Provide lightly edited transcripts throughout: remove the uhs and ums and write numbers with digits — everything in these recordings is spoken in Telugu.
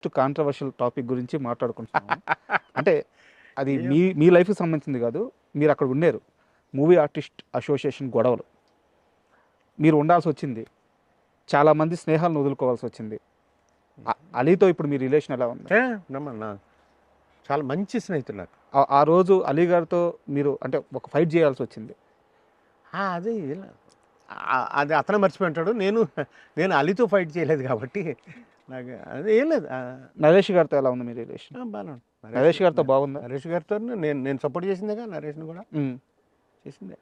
మోస్ట్ కాంట్రవర్షియల్ టాపిక్ గురించి మాట్లాడుకుంటున్నాము. అంటే అది మీ లైఫ్కి సంబంధించింది కాదు, మీరు అక్కడ ఉన్నారు. మూవీ ఆర్టిస్ట్ అసోసియేషన్ గొడవలు మీరు ఉండాల్సి వచ్చింది, చాలామంది స్నేహాలను వదులుకోవాల్సి వచ్చింది. అలీతో ఇప్పుడు మీ రిలేషన్ ఎలా ఉంది? నమ్మన్నా చాలా మంచి స్నేహితులు నాకు. ఆ రోజు అలీ గారితో మీరు అంటే ఒక ఫైట్ చేయాల్సి వచ్చింది. అది అది అతనే మర్చిపోయింటాడు. నేను అలీతో ఫైట్ చేయలేదు కాబట్టి నాకు అది ఏం లేదు. నరేష్ గారితో ఎలా ఉంది మీ రిలేషన్? బాగానే ఉంది. నరేష్ గారితో బాగుందా? నరేష్ గారితో నేను సపోర్ట్ చేసిందేగా, నరేష్ని కూడా చేసిందే.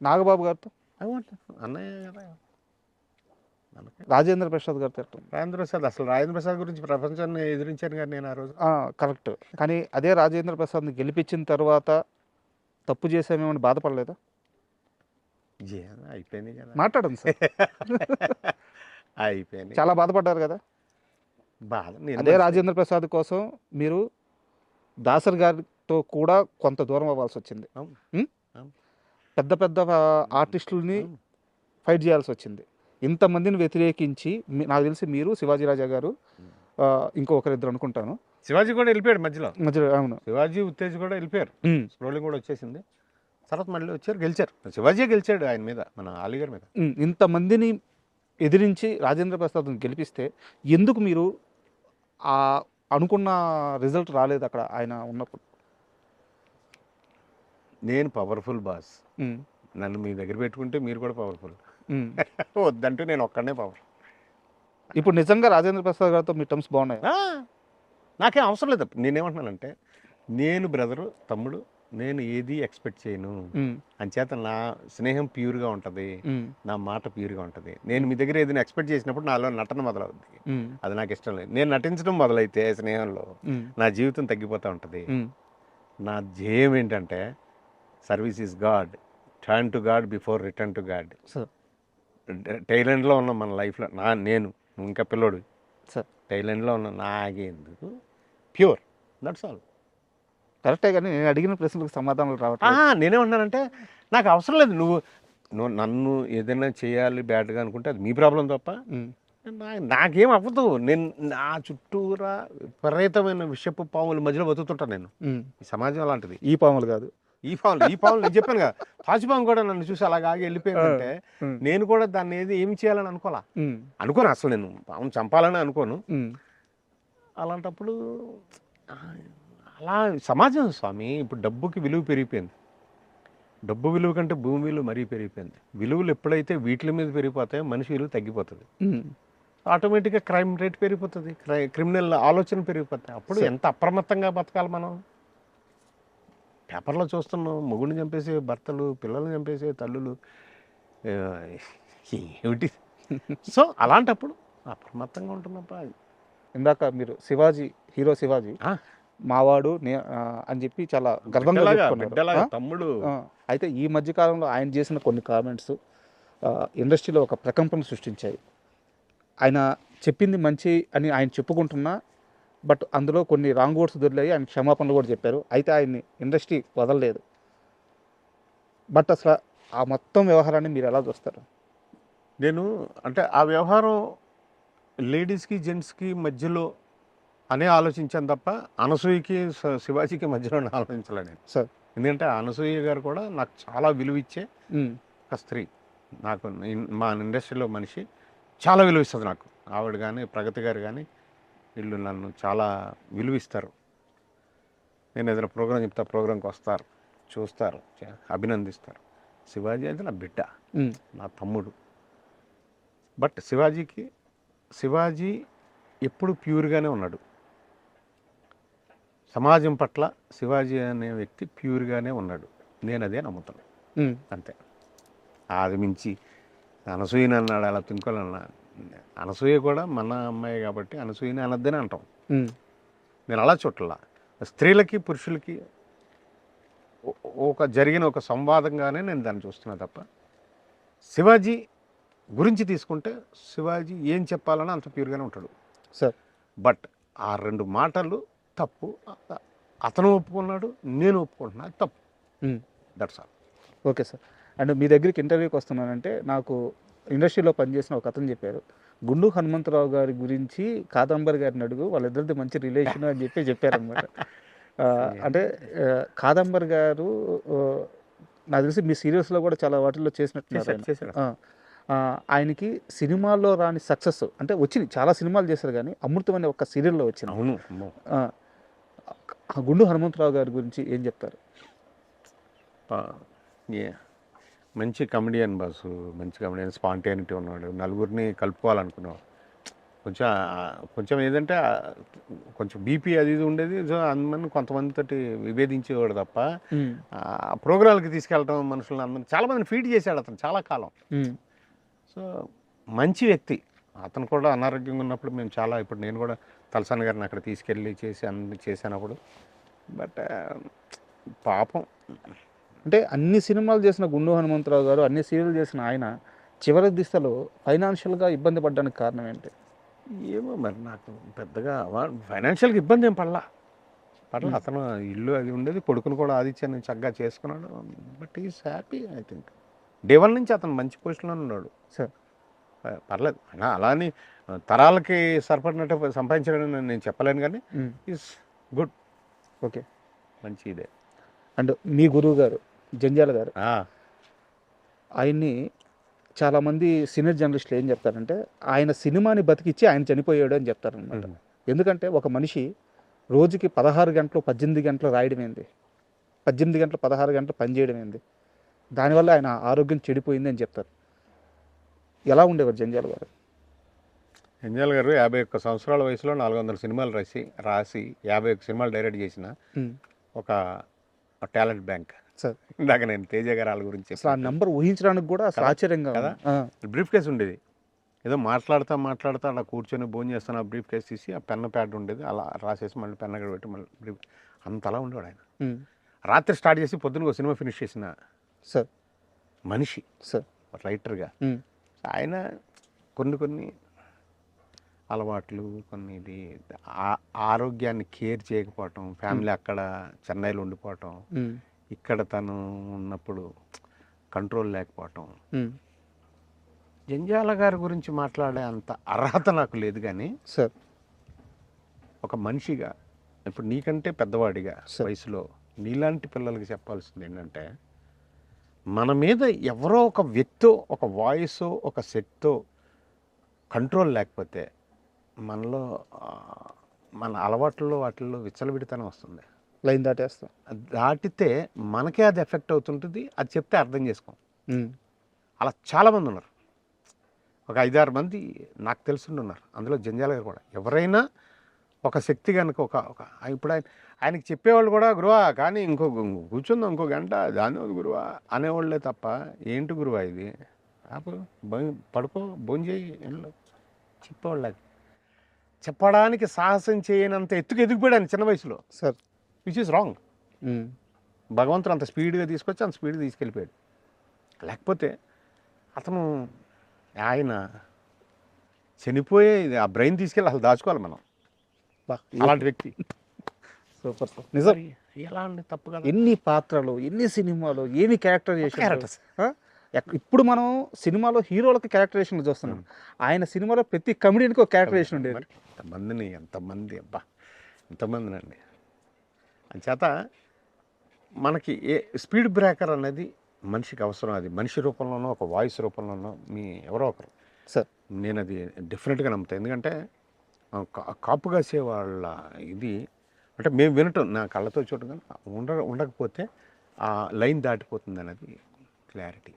నాగబాబు గారితో, అన్నయ్య కదా. రాజేంద్ర ప్రసాద్ గారితో ఎట్లా? రాజేంద్ర ప్రసాద్, అసలు రాజేంద్ర ప్రసాద్ గురించి ప్రపంచాన్ని ఎదిరించాను కానీ నేను ఆ రోజు. కరెక్ట్. కానీ అదే రాజేంద్ర ప్రసాద్ని గెలిపించిన తర్వాత తప్పు చేసామేమని బాధపడలేదా? అయిపోయింది కదా, మాట్లాడండి సార్. అయిపోయింది. చాలా బాధపడ్డారు కదా. బాధ అదే రాజేంద్ర ప్రసాద్ కోసం మీరు దాసర్ గారితో కూడా కొంత దూరం అవ్వాల్సి వచ్చింది. పెద్ద పెద్ద ఆర్టిస్టులని ఫైట్ చేయాల్సి వచ్చింది. ఇంతమందిని వ్యతిరేకించి నాకు తెలిసి మీరు, శివాజీ రాజా గారు, ఇంకొకరిద్దరు అనుకుంటాను, శివాజీ కూడా వెళ్ళిపోయాడు మధ్యలో. అవును, శివాజీ ఉత్తేజ్ కూడా వెళ్ళిపోయారు. స్క్రోలింగ్ కూడా వచ్చేసింది. తర్వాత మళ్ళీ వచ్చారు, గెలిచారు. శివాజీ గెలిచాడు ఆయన మీద, మన అలీగర్ మీద. ఇంతమందిని ఎదిరించి రాజేంద్ర ప్రసాద్ని గెలిపిస్తే ఎందుకు మీరు అనుకున్న రిజల్ట్ రాలేదు అక్కడ ఆయన ఉన్నప్పుడు? నేను పవర్ఫుల్ బాస్, నన్ను మీ దగ్గర పెట్టుకుంటే మీరు కూడా పవర్ఫుల్. వద్దంటూ నేను ఒక్కడనే పవర్. ఇప్పుడు నిజంగా రాజేంద్ర ప్రసాద్ గారితో మీ టర్మ్స్ బాగున్నాయి? నాకేం అవసరం లేదు. నేనేమంటున్నానంటే, నేను బ్రదరు, తమ్ముడు, నేను ఏది ఎక్స్పెక్ట్ చేయను. అంచేత నా స్నేహం ప్యూర్గా ఉంటుంది, నా మాట ప్యూర్గా ఉంటుంది. నేను మీ దగ్గర ఏదైనా ఎక్స్పెక్ట్ చేసినప్పుడు నాలో నటన మొదలవుద్ది. అది నాకు ఇష్టం లేదు. నేను నటించడం మొదలైతే స్నేహంలో నా జీవితం తగ్గిపోతూ ఉంటుంది. నా ధ్యేయం ఏంటంటే, service is God, turn to God before return to God. థైలాండ్లో ఉన్న మన లైఫ్లో నేను ఇంకా పిల్లోడు థైలాండ్లో ఉన్న నాకెందుకు ప్యూర్, దట్స్ ఆల్. కరెక్టే, కానీ నేను అడిగిన ప్రశ్నలకు సమాధానాలు రావట్లేదు. నేనేమంటున్నానంటే, నాకు అవసరం లేదు. నువ్వు నన్ను ఏదైనా చేయాలి బ్యాడ్గా అనుకుంటే అది మీ ప్రాబ్లం తప్ప నాకేం అవ్వదు. నేను నా చుట్టూరా విపరీతమైన విషపు పాముల మధ్యలో బతుకుతుంటాను నేను. ఈ సమాజం అలాంటిది. ఈ పాములు కాదు, ఈ పాములు నేను చెప్పాను కదా, తాజుపాము కూడా నన్ను చూసి అలాగే ఆగి వెళ్ళిపోయిందంటే నేను కూడా దాన్ని ఏమి చేయాలని అనుకోను. అసలు నేను పాము చంపాలని అనుకోను. అలాంటప్పుడు అలా సమాజం స్వామి, ఇప్పుడు డబ్బుకి విలువ పెరిగిపోయింది. డబ్బు విలువ కంటే భూమి విలువ మరీ పెరిగిపోయింది. విలువలు ఎప్పుడైతే వీటి మీద పెరిగిపోతాయో మనిషి విలువ తగ్గిపోతుంది. ఆటోమేటిక్గా క్రైమ్ రేట్ పెరిగిపోతుంది, క్రిమినల్ ఆలోచన పెరిగిపోతాయి. అప్పుడు ఎంత అప్రమత్తంగా బతకాలి మనం. పేపర్లో చూస్తున్నాం, మొగుడిని చంపేసే భర్తలు, పిల్లల్ని చంపేసే తల్లులు, ఏమిటి? సో అలాంటప్పుడు అప్రమత్తంగా ఉంటున్నప్పుడు. ఇందాక మీరు శివాజీ, హీరో శివాజీ మావాడు అని చెప్పి చాలా గర్వంగా చెప్పుకున్నారు, తమ్ముడు. అయితే ఈ మధ్యకాలంలో ఆయన చేసిన కొన్ని కామెంట్స్ ఇండస్ట్రీలో ఒక ప్రకంపన సృష్టించాయి. ఆయన చెప్పింది మంచి అని ఆయన చెప్పుకుంటున్నా, బట్ అందులో కొన్ని రాంగ్ వర్డ్స్ దొరికాయి. ఆయన క్షమాపణలు కూడా చెప్పారు. అయితే ఆయన్ని ఇండస్ట్రీ వదలలేదు. బట్ అసలు ఆ మొత్తం వ్యవహారాన్ని మీరు ఎలా చూస్తారు? నేను అంటే ఆ వ్యవహారం లేడీస్కి జెంట్స్కి మధ్యలో అనే ఆలోచించాను తప్ప అనసూయకి శివాజీకి మధ్యలో ఆలోచించలే నేను సార్. ఎందుకంటే అనసూయ గారు కూడా నాకు చాలా విలువ ఇచ్చే ఒక స్త్రీ. నాకు మా ఇండస్ట్రీలో మనిషి చాలా విలువ ఇస్తుంది నాకు. ఆవిడ కానీ, ప్రగతి గారు కానీ, వీళ్ళు నన్ను చాలా విలువిస్తారు. నేను ఏదైనా ప్రోగ్రాం చెప్తా, ప్రోగ్రాంకి వస్తారు, చూస్తారు, అభినందిస్తారు. శివాజీ అయితే నా బిడ్డ, నా తమ్ముడు. బట్ శివాజీ ఎప్పుడు ప్యూర్గానే ఉన్నాడు. సమాజం పట్ల శివాజీ అనే వ్యక్తి ప్యూర్గానే ఉన్నాడు. నేను అదే నమ్ముతాను, అంతే. అది మించి అనసూయని అన్నాడు, అలా తినుకోవాలన్నా. అనసూయ కూడా మన అమ్మాయి కాబట్టి అనసూయని అనద్దని అంటాం. నేను అలా చుట్టలా. స్త్రీలకి పురుషులకి జరిగిన ఒక సంవాదంగానే నేను దాన్ని చూస్తున్నా తప్ప, శివాజీ గురించి తీసుకుంటే శివాజీ ఏం చెప్పాలని అంత ప్యూర్గానే ఉంటాడు సార్. బట్ ఆ రెండు మాటలు తప్పు. అతను ఒప్పుకున్నాడు, నేను ఒప్పుకుంటున్నా, తప్పు. That's all. Okay sir. And మీ దగ్గరికి ఇంటర్వ్యూకి వస్తున్నానంటే నాకు ఇండస్ట్రీలో పనిచేసిన ఒక అతను చెప్పారు, గుండు హనుమంతరావు గారి గురించి కాదంబరి గారిని అడుగు, వాళ్ళిద్దరిది మంచి రిలేషన్ అని చెప్పారనమాట. అంటే కాదంబరి గారు నాకు తెలిసి మీ సీరియల్స్లో కూడా చాలా వాటిల్లో చేసినట్టున్నారు ఆయన. చేశాడు. ఆయనకి సినిమాల్లో రాని సక్సెస్ అంటే వచ్చింది, చాలా సినిమాలు చేశారు కానీ అమృతం అనే ఒక సీరియల్లో వచ్చింది. అవును అమ్మో. ఆ గుండు హనుమంతరావు గారి గురించి ఏం చెప్తారు? మంచి కమెడియన్ బాసు, మంచి కమెడియన్, స్పాంటేనిటీ ఉన్నాడు, నలుగురిని కలుపుకోవాలనుకునేవాడు. కొంచెం ఏదంటే కొంచెం బీపీ అది ఇది ఉండేది. సో అందుమని కొంతమందితోటి విభేదించేవాడు తప్ప ప్రోగ్రాంలకి తీసుకెళ్ళడం మనుషులను అందరిని చాలామందిని ఫీడ్ చేశాడు అతను చాలా కాలం. సో మంచి వ్యక్తి. అతను కూడా అనారోగ్యంగా ఉన్నప్పుడు మేము చాలా, ఇప్పుడు నేను కూడా తలసాని గారిని అక్కడ తీసుకెళ్ళి చేసి అన్ని చేశానప్పుడు. బట్ పాపం అంటే అన్ని సినిమాలు చేసిన గుండు హనుమంతరావు గారు, అన్ని సీరియల్ చేసిన ఆయన చివరి దిశలో ఫైనాన్షియల్గా ఇబ్బంది పడడానికి కారణం ఏంటి? ఏమో మరి నాకు పెద్దగా ఫైనాన్షియల్గా ఇబ్బంది ఏం పడలా. అతను ఇల్లు అది ఉండేది, కొడుకును కూడా ఆదిత్యాన్ని చక్కగా చేసుకున్నాడు. But is happy. I think day one నుంచి అతను మంచి పొజిషన్లో ఉన్నాడు. సార్ పర్లేదు. అలా అని తరాలకి సరిపడినట్టు సంపాదించడం నేను చెప్పలేను, కానీ ఈజ్ గుడ్. ఓకే, మంచి ఇదే. అండ్ మీ గురువు గారు జంజాల గారు, ఆయన్ని చాలామంది సీనియర్ జర్నలిస్టులు ఏం చెప్తారంటే ఆయన సినిమాని బతికిచ్చి ఆయన చనిపోయాడు అని చెప్తారనమాట. ఎందుకంటే ఒక మనిషి రోజుకి 16 గంటలు 18 గంటలు రాయడం ఏంది, 18 గంటలు 16 గంటలు పనిచేయడం ఏంది, దానివల్ల ఆయన ఆరోగ్యం చెడిపోయింది అని చెప్తారు. ఎలా ఉండేవారు జంజాల గారు? జంజాల గారు 51 సంవత్సరాల వయసులో 400 సినిమాలు రాసి 51 సినిమాలు డైరెక్ట్ చేసిన ఒక టాలెంట్ బ్యాంక్. సార్ ఇందాక నేను తేజ గారు వాళ్ళ గురించి అసలు ఆ నెంబర్ ఊహించడానికి కూడా అసలు ఆశ్చర్యంగా కదా. బ్రీఫ్ కేస్ ఉండేది, ఏదో మాట్లాడుతా అలా కూర్చొని భోజనం చేస్తాను, ఆ బ్రీఫ్ కేస్ తీసి ఆ పెన్ ప్యాడ్ ఉండేది, అలా రాసేసి మళ్ళీ పెన్ అక్కడ పెట్టి మళ్ళీ బ్రీఫ్, అంతలా ఉండేవాడు ఆయన. రాత్రి స్టార్ట్ చేసి పొద్దున ఒక సినిమా ఫినిష్ చేసిన సార్ మనిషి, సార్ రైటర్గా. ఆయన కొన్ని అలవాట్లు, కొన్ని ఇది ఆరోగ్యాన్ని కేర్ చేయకపోవటం, ఫ్యామిలీ అక్కడ చెన్నైలో ఉండిపోవటం, ఇక్కడ తను ఉన్నప్పుడు కంట్రోల్ లేకపోవటం. జంజాల గారి గురించి మాట్లాడే అంత అర్హత నాకు లేదు, కానీ సార్ ఒక మనిషిగా ఇప్పుడు నీకంటే పెద్దవాడిగా వయసులో నీలాంటి పిల్లలకి చెప్పాల్సింది ఏంటంటే, మన మీద ఎవరో ఒక వ్యక్తో, ఒక వాయిస్, ఒక సెట్తో కంట్రోల్ లేకపోతే మనలో మన అలవాట్లలో వాటిల్లో విచ్చలవిడితనం వస్తుంది. లైన్ దాటేస్తాం. దాటితే మనకే అది ఎఫెక్ట్ అవుతుంటుంది. అది చెప్తే అర్థం చేసుకోం. అలా చాలామంది ఉన్నారు, ఒక 5-6 మంది నాకు తెలుసుంటున్నారు, అందులో జంజాల గారు కూడా. ఎవరైనా ఒక శక్తి కనుక ఒక ఇప్పుడు ఆయనకి చెప్పేవాళ్ళు కూడా గురువా కానీ కూర్చుందాం ఇంకో గంట దాని గురువా అనేవాళ్ళే తప్ప, ఏంటి గురువా ఇది, పడుకో భోంచేయి చెప్పేవాళ్ళు. చెప్పడానికి సాహసం చేయనంత ఎత్తుకు ఎదిగిపోయాడు చిన్న వయసులో సార్, విచ్ ఈస్ రాంగ్. భగవంతుడు అంత స్పీడ్గా తీసుకొచ్చి అంత స్పీడ్గా తీసుకెళ్ళిపోయాడు. లేకపోతే అతను ఆయన చనిపోయే ఆ బ్రెయిన్ తీసుకెళ్ళి అసలు దాచుకోవాలి మనం. అలాంటి వ్యక్తి. సూపర్ సార్, నిజం. ఎలా అండి, తప్పు కదా. ఎన్ని పాత్రలు, ఎన్ని సినిమాలు, ఏమి క్యారెక్టరైజేషన్. ఇప్పుడు మనం సినిమాలో హీరోలకి క్యారెక్టరైజేషన్ చూస్తున్నాం, ఆయన సినిమాలో ప్రతి కమెడియన్కి ఒక క్యారెక్టరైజేషన్ ఉండేది. ఎంతమందినండి. అంచేత మనకి స్పీడ్ బ్రేకర్ అనేది మనిషికి అవసరం. అది మనిషి రూపంలోనో ఒక వాయిస్ రూపంలోనో ఎవరో ఒకరు. సార్ నేను అది డెఫినెట్గా నమ్ముతాను. ఎందుకంటే కాపు కాసే వాళ్ళ ఇది అంటే మేము వినటం, నా కళ్ళతో చూడటం ఉండకపోతే ఆ లైన్ దాటిపోతుంది అనేది క్లారిటీ.